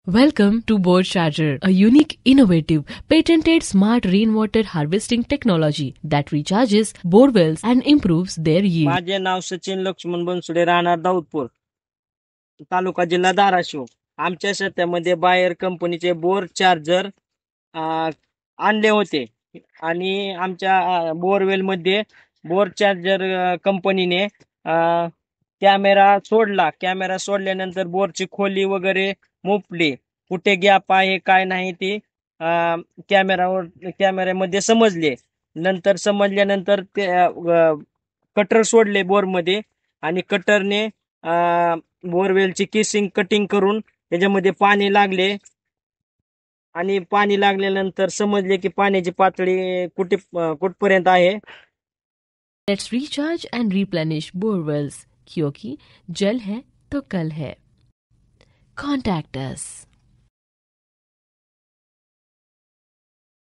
Welcome to Bore Charger, a unique, innovative, patented smart rainwater harvesting technology that recharges bore wells and improves their yield. माझे नाव सचिन लक्ष्मण बनसुडे, राहणार दाऊदपूर, तालुका जिल्हा धाराशिव. आमच्या शेतामध्ये buyer कंपनीचे bore charger आणले होते आणि आमच्या बोरवेल मध्ये बोर चार्जर कंपनीने कॅमेरा सोडल्यानंतर बोरची खोली वगैरे मुपली, कुठे गॅप आहे काय नाही ती कॅमेऱ्यामध्ये समजले. नंतर समजल्यानंतर ते कटर सोडले बोरमध्ये आणि कटरने बोरवेलची केसिंग कटिंग करून त्याच्यामध्ये पाणी लागले आणि पाणी लागल्यानंतर समजले की पाण्याची पातळी कुठपर्यंत आहे. Let's recharge and replenish bore wells, क्योंकि जल है तो कल है. Contact us.